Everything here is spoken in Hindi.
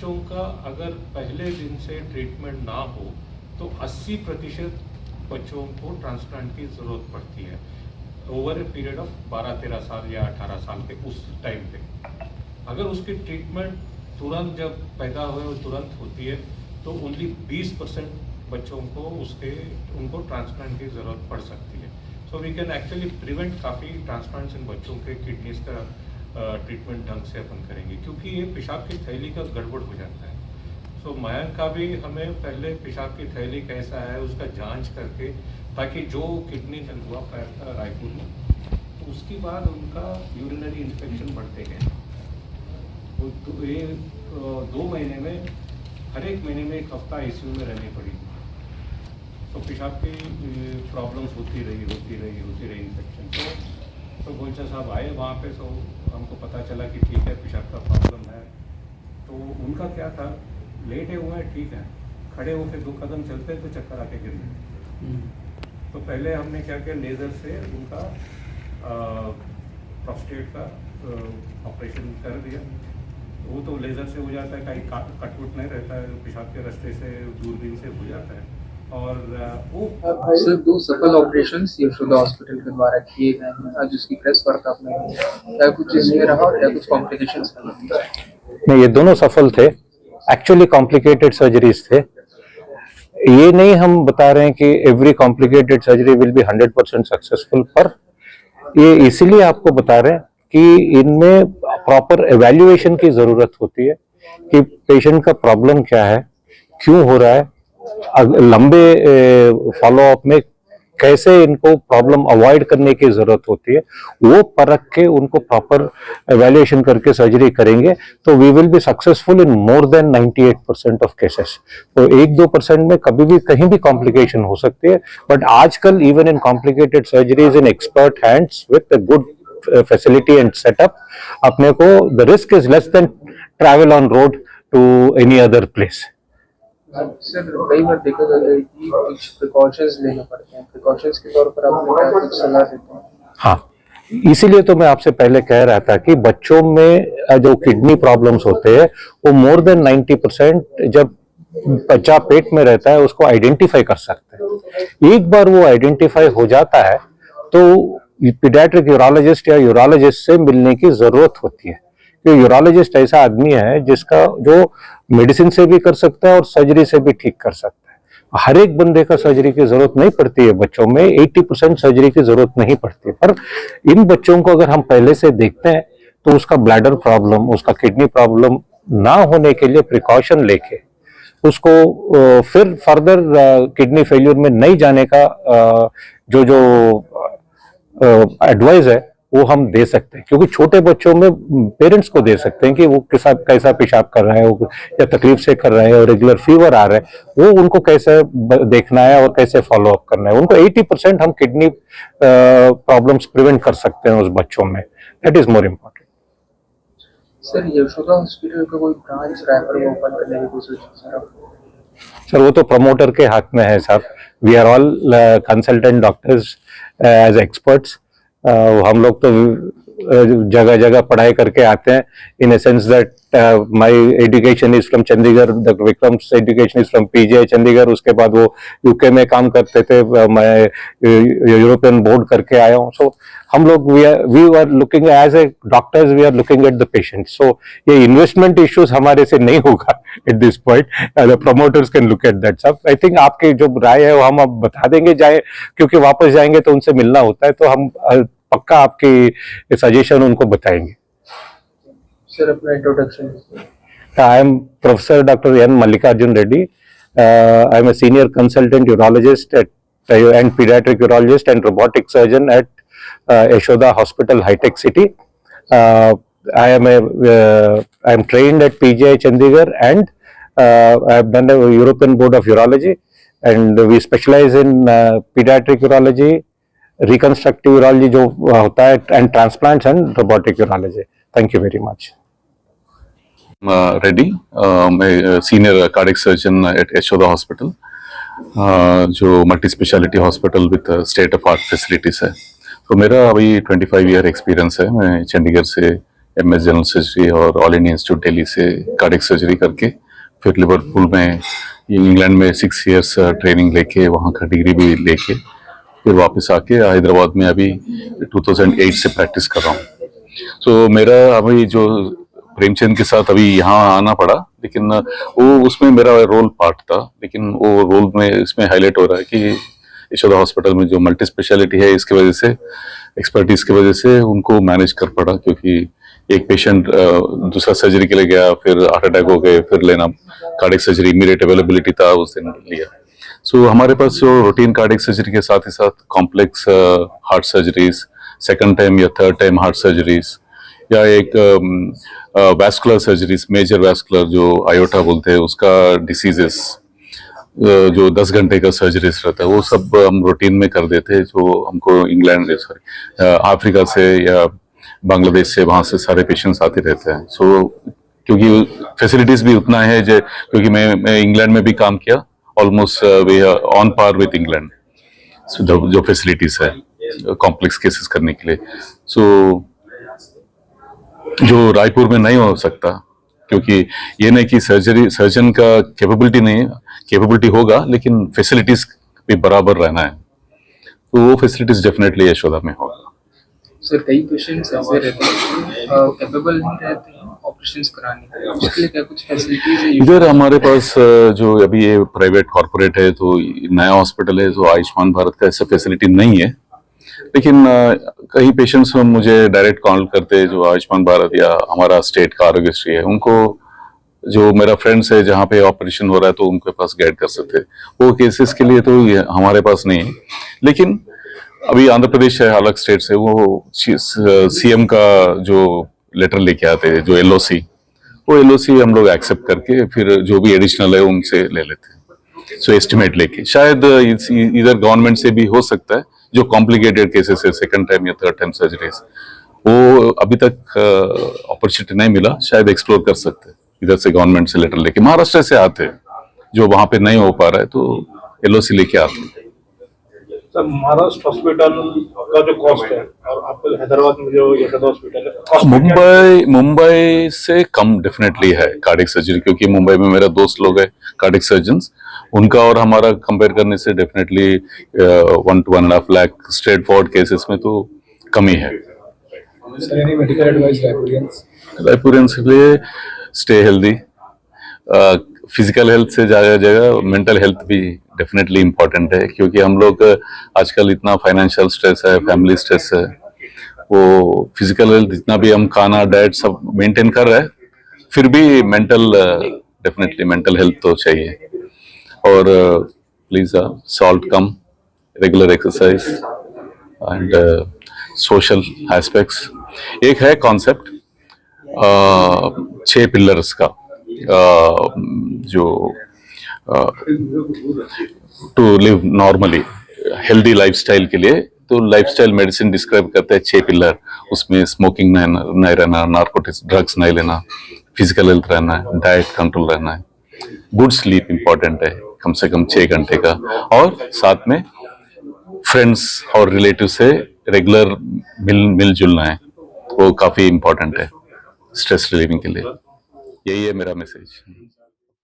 बच्चों का अगर पहले दिन से ट्रीटमेंट ना हो तो 80% बच्चों को ट्रांसप्लांट की ज़रूरत पड़ती है ओवर ए पीरियड ऑफ 12-13 साल या 18 साल के उस टाइम पे। अगर उसकी ट्रीटमेंट तुरंत जब पैदा हुए और तुरंत होती है तो ओनली 20% बच्चों को उनको ट्रांसप्लांट की ज़रूरत पड़ सकती है। So we can actually prevent काफ़ी ट्रांसप्लांट्स इन बच्चों के किडनीज का ट्रीटमेंट ढंग से अपन करेंगे, क्योंकि ये पेशाब की थैली का गड़बड़ हो जाता है। सो मयंक का भी हमें पहले पेशाब की थैली कैसा है उसका जांच करके, ताकि जो किडनी हुआ रायपुर में तो उसके बाद उनका यूरिनरी इन्फेक्शन बढ़ते गए। तो ये 2 महीने में हर एक महीने में 1 हफ्ता ICU में रहनी पड़ी। तो पेशाब की प्रॉब्लम्स होती रही इन्फेक्शन। तो गोलचा साहब आए वहाँ पे, तो हमको पता चला कि ठीक है पेशाब का प्रॉब्लम है। तो उनका क्या था, लेटे हुए हैं ठीक है, खड़े होकर 2 कदम चलते तो चक्कर आके गिर गए। तो पहले हमने क्या किया, लेज़र से उनका प्रोस्टेट का ऑपरेशन कर दिया। वो तो लेज़र से हो जाता है, कहीं कटवुट नहीं रहता है, पेशाब के रास्ते से दूरबीन से हो जाता है। और वो सर 2 सफल ऑपरेशंस यशोदा हॉस्पिटल के द्वारा किए गए हैं। आज उसकी प्रेस वार्ता आपने क्या कुछ इसमें रहा और क्या कुछ कॉम्प्लिकेशंस नहीं, ये दोनों सफल थे। एक्चुअली कॉम्प्लिकेटेड सर्जरीज थे। ये नहीं हम बता रहे हैं कि every complicated surgery will be 100% successful, पर ये इसीलिए आपको बता रहे हैं कि इनमें प्रॉपर एवेल्युएशन की जरूरत होती है कि पेशेंट का प्रॉब्लम क्या है, क्यों हो रहा है, लंबे फॉलोअप में कैसे इनको प्रॉब्लम अवॉइड करने की जरूरत होती है, वो परख के उनको प्रॉपर एवेल्युएशन करके सर्जरी करेंगे तो we will be successful in more than 98% of cases. तो 1-2% में कभी भी कहीं भी कॉम्प्लिकेशन हो सकती है, बट आजकल even in complicated surgeries in expert hands with a good facility and setup, अपने को the risk is less than travel on road to any other place. Sir कई बार देखा गया है कि कुछ प्रिकॉशंस लेने पड़ते हैं, प्रिकॉशंस के तौर पर आपने क्या कुछ सलाह देते हैं? हाँ, इसीलिए तो मैं आपसे पहले कह रहा था कि बच्चों में जो किडनी प्रॉब्लम्स होते हैं वो मोर देन 90% जब बच्चा पेट में रहता है उसको आइडेंटिफाई कर सकते हैं। एक बार वो आइडेंटिफाई हो जाता है तो पीडियाट्रिक यूरोलॉजिस्ट या यूरोलॉजिस्ट से मिलने की जरूरत होती है। यूरोलॉजिस्ट ऐसा आदमी है जिसका जो मेडिसिन से भी कर सकता है और सर्जरी से भी ठीक कर सकता है। हर एक बंदे का सर्जरी की जरूरत नहीं पड़ती है, बच्चों में 80% सर्जरी की जरूरत नहीं पड़ती, पर इन बच्चों को अगर हम पहले से देखते हैं तो उसका ब्लैडर प्रॉब्लम, उसका किडनी प्रॉब्लम ना होने के लिए प्रिकॉशन लेके उसको फिर फर्दर किडनी फेल्यूर में नहीं जाने का जो एडवाइस है वो हम दे सकते हैं, क्योंकि छोटे बच्चों में पेरेंट्स को दे सकते हैं कि वो कैसा पेशाब कर रहा है या तकलीफ से कर रहा है और रेगुलर फीवर आ रहा है, वो उनको कैसे देखना है और कैसे फॉलो अप करना है। उनको 80% हम किडनी प्रॉब्लम्स प्रिवेंट कर सकते हैं उस बच्चों में। That is more important. Sir Yashoda hospital का कोई ब्रांच रायपुर में ओपन करने की कोशिश सर वो तो प्रमोटर के हाथ में है साहब। We are all consultant doctors as experts. हम लोग तो जगह जगह पढ़ाई करके आते हैं, in a sense that my education is from Chandigarh, the Vikram's education is from PGI Chandigarh. उसके बाद वो UK में काम करते थे, मैं यूरोपियन बोर्ड करके आया हूँ। सो हम लोग we are looking as a doctors, we are looking at the patient. So ये इन्वेस्टमेंट इश्यूज हमारे से नहीं होगा at this point. The promoters can look at that सब। आई थिंक आपकी जो राय है वो हम अब बता देंगे जाए, क्योंकि वापस जाएंगे तो उनसे मिलना होता है, तो हम पक्का आपकी सजेशन उनको बताएंगे। सर अपना introduction. I am professor doctor N. Mallikarjun Reddy. I am a senior consultant urologist and pediatric urologist and robotic surgeon at Yashoda Hospital, High Tech City. I am trained at PGI Chandigarh and I have done the European Board of Urology, and we specialize in pediatric urology, reconstructive urology जो होता है, and transplants and robotic urology. Thank you very much. Reddy, मैं senior cardiac surgeon at Yashoda hospital, जो multi speciality hospital with state of art facilities है। तो मेरा अभी 25 ईयर एक्सपीरियंस है। मैं चंडीगढ़ से MS जनरल सर्जरी और ऑल इंडिया इंस्टीट्यूट दिल्ली से कार्डियक सर्जरी करके फिर लिवरपूल में इंग्लैंड में 6 इयर्स ट्रेनिंग लेके वहाँ का डिग्री भी लेके फिर वापस आके हैदराबाद में अभी 2008 से प्रैक्टिस कर रहा हूँ। तो मेरा अभी जो प्रेमचंद के साथ अभी यहाँ आना पड़ा, लेकिन वो उसमें मेरा रोल पार्ट था, लेकिन वो रोल में इसमें हाईलाइट हो रहा है कि यशोदा हॉस्पिटल में जो मल्टी स्पेशलिटी है इसकी वजह से, एक्सपर्टीज की वजह से उनको मैनेज कर पड़ा, क्योंकि एक पेशेंट दूसरा सर्जरी के लिए गया, फिर हार्ट अटैक हो गए, फिर लेना कार्डियक सर्जरी इमीडिएट अवेलेबिलिटी था उस दिन लिया। सो हमारे पास जो रूटीन कार्डियक सर्जरी के साथ ही साथ complex heart surgeries, second time या थर्ड टाइम हार्ट सर्जरीज, या एक वैस्कुलर सर्जरीज, मेजर वैस्कुलर जो आयोटा बोलते हैं उसका डिसीजेस जो 10 घंटे का सर्जरीज रहता है वो सब हम रूटीन में कर देते हैं, जो हमको इंग्लैंड सॉरी अफ्रीका से या बांग्लादेश से वहाँ से सारे पेशेंट्स आते रहते हैं। सो क्योंकि फैसिलिटीज भी उतना है जो, क्योंकि मैं इंग्लैंड में भी काम किया, ऑलमोस्ट वे ऑन पार विद इंग्लैंड जो फैसिलिटीज है कॉम्प्लेक्स केसेस करने के लिए। सो जो रायपुर में नहीं हो सकता, क्योंकि ये नहीं कि सर्जन का कैपेबिलिटी नहीं है, कैपेबिलिटी होगा लेकिन फैसिलिटीज भी बराबर रहना है, तो वो फैसिलिटीज डेफिनेटली यशोदा में होगा। सर कई पेशेंट्स ऐसे रहते हैं कैपेबल नहीं रहते हैं ऑपरेशंस कराने के, उसके लिए क्या कुछ फैसिलिटीज है? इधर हमारे पास जो अभी ये प्राइवेट कॉर्पोरेट है, तो नया हॉस्पिटल है, तो आयुष्मान भारत का ऐसा फैसिलिटी नहीं है, लेकिन कई पेशेंट्स मुझे डायरेक्ट कॉल करते हैं जो आयुष्मान भारत या हमारा स्टेट का आरोग्यश्री है, उनको जो मेरा फ्रेंड्स है जहाँ पे ऑपरेशन हो रहा है तो उनके पास गाइड कर सकते हैं। वो केसेस के लिए तो हमारे पास नहीं है, लेकिन अभी आंध्र प्रदेश है, अलग स्टेट से वो CM का जो लेटर लेके आते हैं, जो LOC, वो LOC हम लोग एक्सेप्ट करके फिर जो भी एडिशनल है उनसे ले लेते हैं। सो एस्टिमेट लेके शायद इधर गवर्नमेंट से भी हो सकता है, जो कॉम्प्लिकेटेड केसेस है सेकंड टाइम या थर्ड टाइम सर्जरीज, वो अभी तक अपॉर्चुनिटी नहीं मिला, शायद एक्सप्लोर कर सकते हैं इधर से गवर्नमेंट से लेटर लेके। महाराष्ट्र से आते हैं जो वहां पे नहीं हो पा रहा है तो LOC लेके आते हैं। सर महाराष्ट्र हॉस्पिटल का जो कॉस्ट है और आपको हैदराबाद में जो यशोदा हॉस्पिटल है, cost में क्या मुंबई से कम डेफिनेटली है कार्डियक सर्जरी, क्योंकि मुंबई में मेरा दोस्त लोग है कार्डियक सर्जन्स, उनका और हमारा कंपेयर करने से definitely 1 to 1.5 lakh straight forward cases में तो कमी है। सर एनी मेडिकल एडवाइस रायपुरियंस के लिए स्टे हेल्दी, फिजिकल हेल्थ से जगह मेंटल हेल्थ भी डेफिनेटली इम्पोर्टेंट है, क्योंकि हम लोग आजकल इतना फाइनेंशियल स्ट्रेस है, फैमिली स्ट्रेस है, वो फिजिकल हेल्थ जितना भी हम खाना डाइट सब मेंटेन कर रहे हैं, फिर भी मेंटल डेफिनेटली मेंटल हेल्थ तो चाहिए। और प्लीज सॉल्ट कम, regular exercise and social aspects. एक है कॉन्सेप्ट 6 पिलर्स का, जो to live normally healthy lifestyle के लिए, तो लाइफस्टाइल मेडिसिन डिस्क्राइब करते हैं 6 पिलर। उसमें स्मोकिंग नहीं रहना, नार्कोटिक्स ड्रग्स नहीं लेना, फिजिकल हेल्थ रहना है, डाइट कंट्रोल रहना है, गुड स्लीप इंपॉर्टेंट है कम से कम 6 घंटे का, और साथ में फ्रेंड्स और रिलेटिव से रेगुलर मिलजुलना है, वो काफी इंपॉर्टेंट है स्ट्रेस रिलीविंग के लिए। यही है मेरा मैसेज।